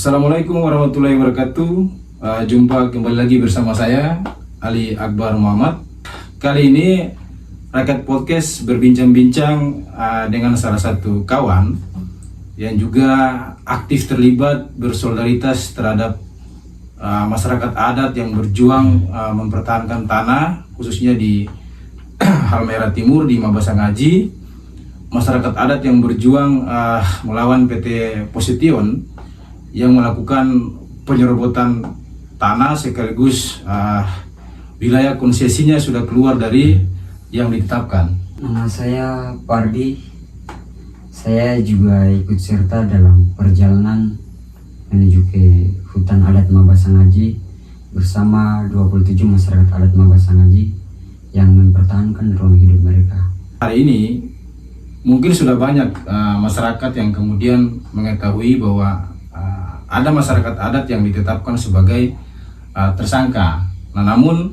Assalamualaikum warahmatullahi wabarakatuh. Jumpa kembali lagi bersama saya Ali Akbar Muhammad. Kali ini Rakyat Podcast berbincang-bincang dengan salah satu kawan yang juga aktif terlibat bersolidaritas terhadap masyarakat adat yang berjuang mempertahankan tanah, khususnya di Halmahera Timur di Mabasangaji. Masyarakat adat yang berjuang melawan PT Posetion yang melakukan penyerobotan tanah sekaligus wilayah konsesinya sudah keluar dari yang ditetapkan. Nama saya Pardi. Saya juga ikut serta dalam perjalanan menuju ke hutan adat Mabasangaji bersama 27 masyarakat adat Mabasangaji yang mempertahankan ruang hidup mereka. Hari ini mungkin sudah banyak masyarakat yang kemudian mengetahui bahwa ada masyarakat adat yang ditetapkan sebagai tersangka. Nah, namun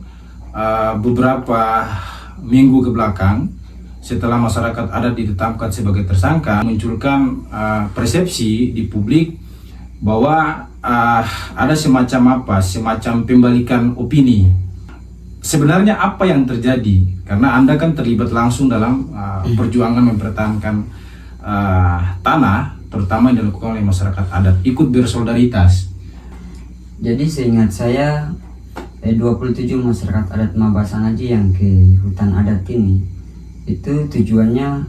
beberapa minggu ke belakang setelah masyarakat adat ditetapkan sebagai tersangka, munculkan persepsi di publik bahwa ada semacam pembalikan opini. Sebenarnya apa yang terjadi? Karena Anda kan terlibat langsung dalam perjuangan mempertahankan tanah, terutama yang dilakukan oleh masyarakat adat, ikut bersolidaritas. Jadi seingat saya 27 masyarakat adat Mabasangaji yang ke hutan adat ini, itu tujuannya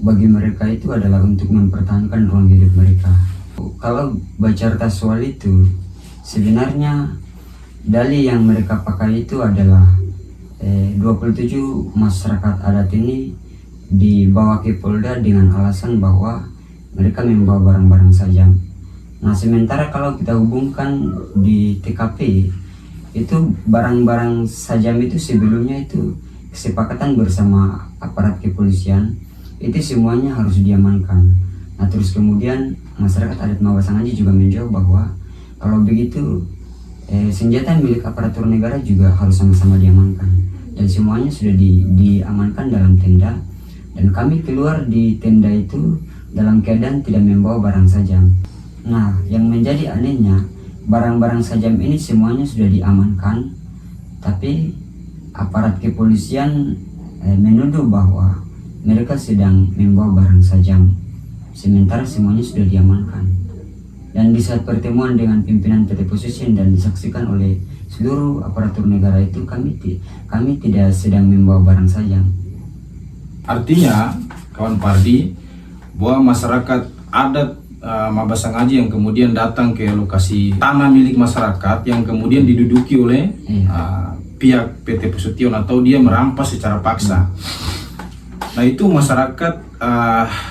bagi mereka itu adalah untuk mempertahankan ruang hidup mereka. Kalau bicara soal itu, sebenarnya dalih yang mereka pakai itu adalah 27 masyarakat adat ini dibawa ke Polda dengan alasan bahwa mereka membawa barang-barang sajam. Nah, sementara kalau kita hubungkan di TKP, itu barang-barang sajam itu sebelumnya itu kesepakatan bersama aparat kepolisian, itu semuanya harus diamankan. Nah, terus kemudian masyarakat adat Mabasangaji juga menjawab bahwa kalau begitu senjata milik aparatur negara juga harus sama-sama diamankan. Dan semuanya sudah diamankan dalam tenda. Dan kami keluar di tenda itu dalam keadaan tidak membawa barang sajam. Nah, yang menjadi anehnya, barang-barang sajam ini semuanya sudah diamankan, tapi aparat kepolisian menuduh bahwa mereka sedang membawa barang sajam, sementara semuanya sudah diamankan. Dan di saat pertemuan dengan pimpinan PT Posesion dan disaksikan oleh seluruh aparatur negara itu, kami tidak sedang membawa barang sajam. Artinya, kawan Pardi, bahwa masyarakat adat Mabasangaji yang kemudian datang ke lokasi tanah milik masyarakat yang kemudian diduduki oleh pihak PT Posetion atau dia merampas secara paksa. Nah, itu masyarakat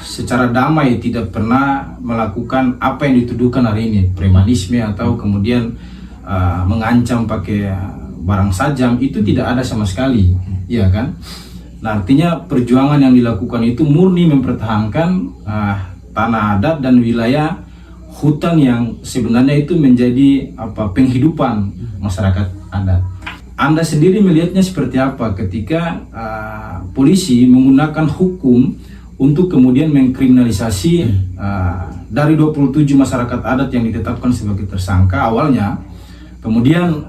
secara damai tidak pernah melakukan apa yang dituduhkan hari ini, premanisme atau kemudian mengancam pakai barang sajam, itu tidak ada sama sekali, ya kan? Nah, artinya perjuangan yang dilakukan itu murni mempertahankan tanah adat dan wilayah hutan yang sebenarnya itu menjadi penghidupan masyarakat adat. Anda sendiri melihatnya seperti apa ketika polisi menggunakan hukum untuk kemudian mengkriminalisasi dari 27 masyarakat adat yang ditetapkan sebagai tersangka awalnya, kemudian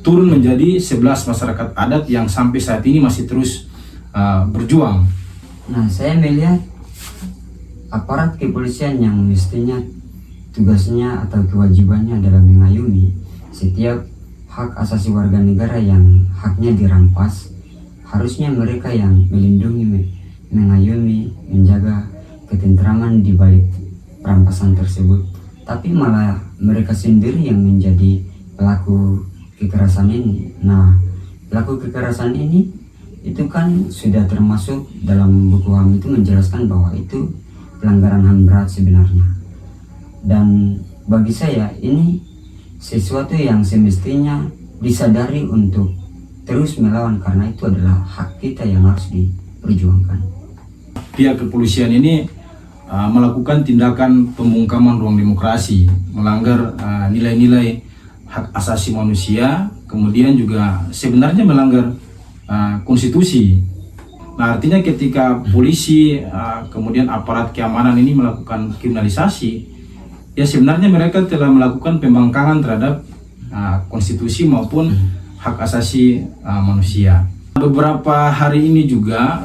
turun menjadi 11 masyarakat adat yang sampai saat ini masih terus berjuang. Nah, saya melihat aparat kepolisian yang mestinya tugasnya atau kewajibannya adalah mengayomi setiap hak asasi warga negara yang haknya dirampas, harusnya mereka yang melindungi, mengayomi, menjaga ketentraman di balik perampasan tersebut. Tapi malah mereka sendiri yang menjadi pelaku kekerasan ini. Nah, pelaku kekerasan ini itu kan sudah termasuk dalam buku HAM itu menjelaskan bahwa itu pelanggaran HAM berat sebenarnya. Dan bagi saya ini sesuatu yang semestinya disadari untuk terus melawan, karena itu adalah hak kita yang harus diperjuangkan. Pihak kepolisian ini melakukan tindakan pembungkaman ruang demokrasi, melanggar nilai-nilai hak asasi manusia, kemudian juga sebenarnya melanggar konstitusi. Nah, artinya ketika polisi kemudian aparat keamanan ini melakukan kriminalisasi, ya sebenarnya mereka telah melakukan pembangkangan terhadap konstitusi maupun hak asasi manusia. Beberapa hari ini juga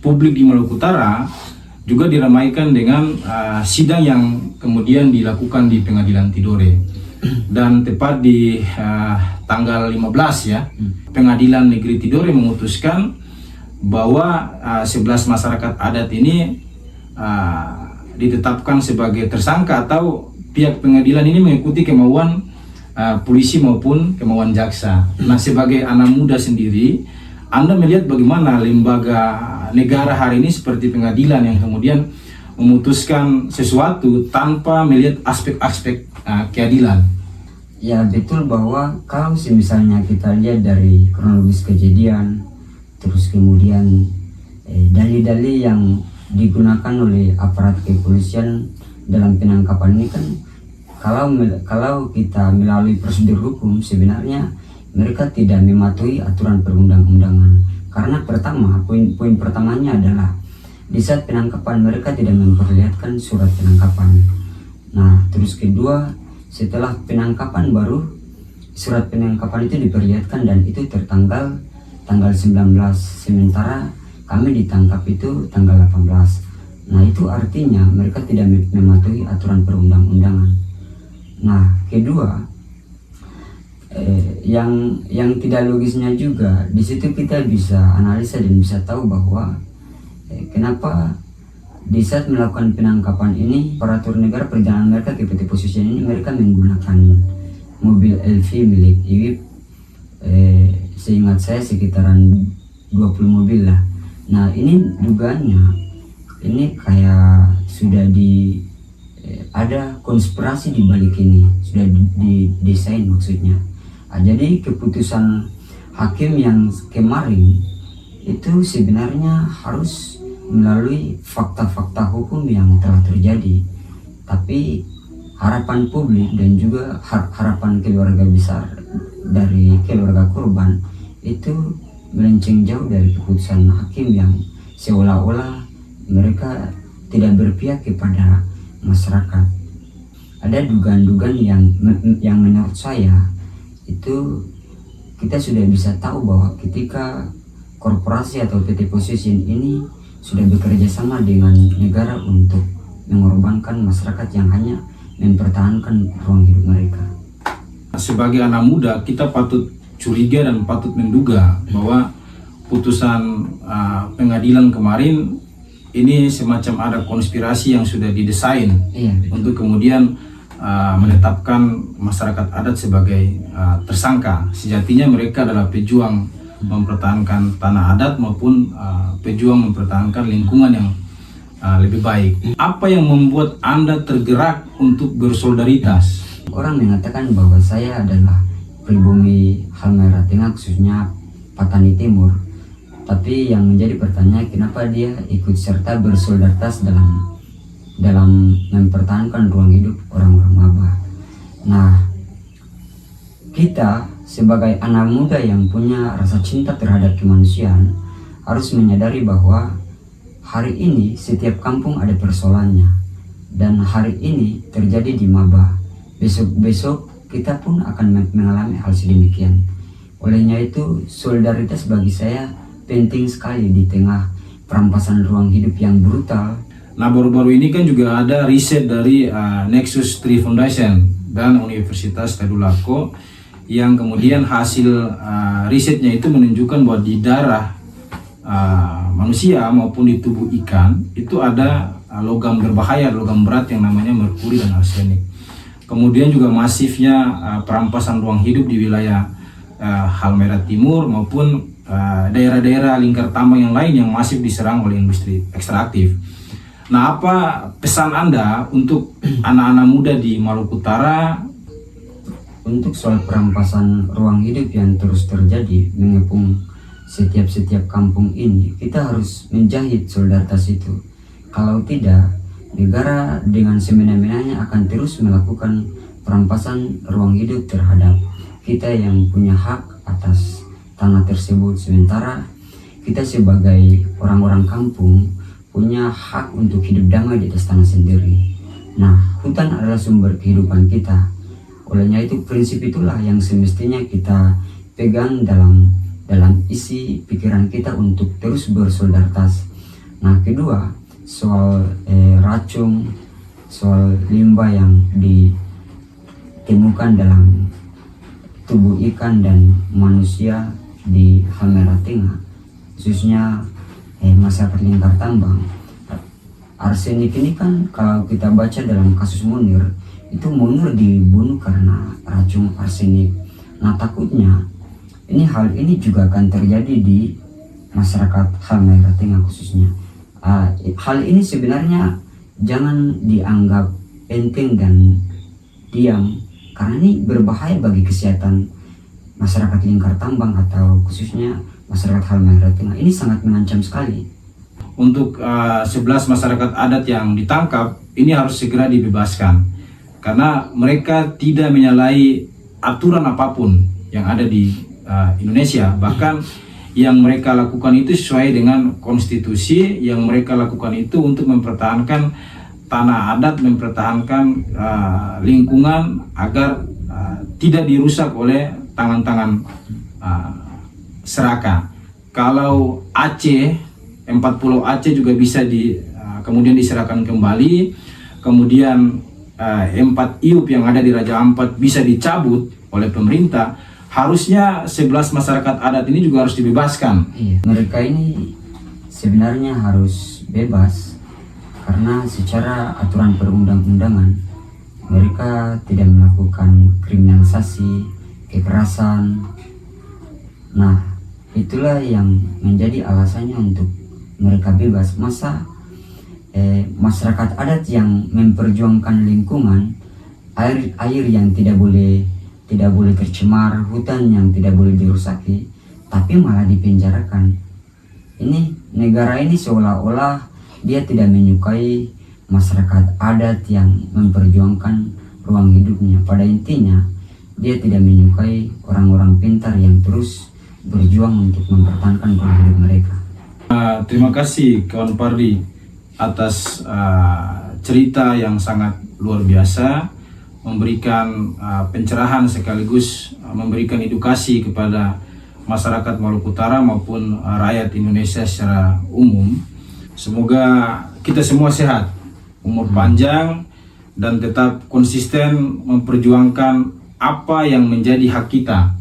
publik di Maluku Utara juga diramaikan dengan sidang yang kemudian dilakukan di Pengadilan Tidore. Dan tepat di tanggal 15 ya, Pengadilan Negeri Tidore memutuskan bahwa 11 masyarakat adat ini ditetapkan sebagai tersangka, atau pihak pengadilan ini mengikuti kemauan polisi maupun kemauan jaksa. Nah, sebagai anak muda sendiri, Anda melihat bagaimana lembaga negara hari ini seperti pengadilan yang kemudian memutuskan sesuatu tanpa melihat aspek-aspek keadilan? Ya betul, bahwa kalau misalnya kita lihat dari kronologis kejadian, terus kemudian dalil-dalil yang digunakan oleh aparat kepolisian dalam penangkapan ini kan, kalau kita melalui prosedur hukum, sebenarnya mereka tidak mematuhi aturan perundang-undangan. Karena pertama, poin pertamanya adalah di saat penangkapan mereka tidak memperlihatkan surat penangkapan. Nah, terus kedua, setelah penangkapan baru surat penangkapan itu diperlihatkan, dan itu tanggal 19, sementara kami ditangkap itu tanggal 18. Nah, itu artinya mereka tidak mematuhi aturan perundang-undangan. Nah, kedua, yang tidak logisnya juga di situ kita bisa analisa dan bisa tahu bahwa kenapa di saat melakukan penangkapan ini aparatur negara perjalanan mereka ke PT Posisian ini mereka menggunakan mobil LV milik IWIP, seingat saya sekitaran 20 mobil lah. Nah, ini dugaannya ini kayak sudah ada konspirasi di balik ini, sudah didesain maksudnya. Jadi keputusan hakim yang kemarin itu sebenarnya harus melalui fakta-fakta hukum yang telah terjadi, tapi harapan publik dan juga harapan keluarga besar dari keluarga korban itu melenceng jauh dari keputusan hakim yang seolah-olah mereka tidak berpihak kepada masyarakat. Ada dugaan-dugaan yang menurut saya itu kita sudah bisa tahu bahwa ketika korporasi atau PT Posisian ini sudah bekerja sama dengan negara untuk mengorbankan masyarakat yang hanya mempertahankan ruang hidup mereka. Sebagai anak muda, kita patut curiga dan patut menduga bahwa putusan pengadilan kemarin ini semacam ada konspirasi yang sudah didesain untuk kemudian menetapkan masyarakat adat sebagai tersangka. Sejatinya mereka adalah pejuang mempertahankan tanah adat maupun pejuang mempertahankan lingkungan yang lebih baik. Apa yang membuat Anda tergerak untuk bersolidaritas? Orang mengatakan bahwa saya adalah pribumi Halmahera Tengah, khususnya Patani Timur. Tapi yang menjadi pertanyaan, kenapa dia ikut serta bersolidaritas dalam mempertahankan ruang hidup orang-orang Maba. Nah, kita sebagai anak muda yang punya rasa cinta terhadap kemanusiaan harus menyadari bahwa hari ini setiap kampung ada persoalannya, dan hari ini terjadi di Maba, besok kita pun akan mengalami hal sedemikian. Olehnya itu, solidaritas bagi saya penting sekali di tengah perampasan ruang hidup yang brutal. Nah, baru-baru ini kan juga ada riset dari Nexus 3 Foundation dan Universitas Tadulako yang kemudian hasil risetnya itu menunjukkan bahwa di darah manusia maupun di tubuh ikan itu ada logam berbahaya, logam berat yang namanya merkuri dan arsenik. Kemudian juga masifnya perampasan ruang hidup di wilayah Halmahera Timur maupun daerah-daerah lingkar tambang yang lain yang masif diserang oleh industri ekstraktif. Nah, apa pesan Anda untuk anak-anak muda di Maluku Utara untuk soal perampasan ruang hidup yang terus terjadi mengepung setiap kampung ini? Kita harus menjahit solidaritas itu. Kalau tidak, negara dengan semena-menanya akan terus melakukan perampasan ruang hidup terhadap kita yang punya hak atas tanah tersebut, sementara kita sebagai orang-orang kampung punya hak untuk hidup damai di atas tanah sendiri. Nah, hutan adalah sumber kehidupan kita. Olehnya itu prinsip itulah yang semestinya kita pegang dalam isi pikiran kita untuk terus bersolidaritas. Nah, kedua, soal racun, soal limbah yang ditemukan dalam tubuh ikan dan manusia di Halmahera Tengah, khususnya masyarakat lingkar tambang. Arsenik ini kan kalau kita baca dalam kasus Munir, itu Munir dibunuh karena racun arsenik. Nah, takutnya hal ini juga akan terjadi di masyarakat Halmahera Tengah khususnya. Hal ini sebenarnya jangan dianggap enteng dan diam, karena ini berbahaya bagi kesehatan masyarakat lingkar tambang atau khususnya masyarakat Halmahera Tengah. Ini sangat mengancam sekali. Untuk 11 masyarakat adat yang ditangkap ini harus segera dibebaskan karena mereka tidak menyalahi aturan apapun yang ada di Indonesia. Bahkan yang mereka lakukan itu sesuai dengan konstitusi. Yang mereka lakukan itu untuk mempertahankan tanah adat, mempertahankan lingkungan agar tidak dirusak oleh tangan-tangan seraka. Kalau Aceh, 4 pulau Aceh juga bisa kemudian diserahkan kembali. Kemudian 4 IUP yang ada di Raja Ampat bisa dicabut oleh pemerintah. Harusnya 11 masyarakat adat ini juga harus dibebaskan. Iya, mereka ini sebenarnya harus bebas karena secara aturan perundang-undangan mereka tidak melakukan kriminalisasi, kekerasan. Nah, itulah yang menjadi alasannya untuk mereka bebas. Masa masyarakat adat yang memperjuangkan lingkungan, air yang tidak boleh tercemar, hutan yang tidak boleh dirusaki, tapi malah dipenjarakan. Ini negara ini seolah-olah dia tidak menyukai masyarakat adat yang memperjuangkan ruang hidupnya. Pada intinya dia tidak menyukai orang-orang pintar yang terus berjuang untuk mempertahankan ruang hidup mereka. Terima kasih kawan Pardi atas cerita yang sangat luar biasa, memberikan pencerahan sekaligus memberikan edukasi kepada masyarakat Maluku Utara maupun rakyat Indonesia secara umum. Semoga kita semua sehat, umur panjang, dan tetap konsisten memperjuangkan apa yang menjadi hak kita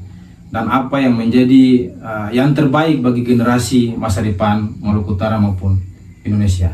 dan apa yang menjadi yang terbaik bagi generasi masa depan Maluku Utara maupun Indonesia.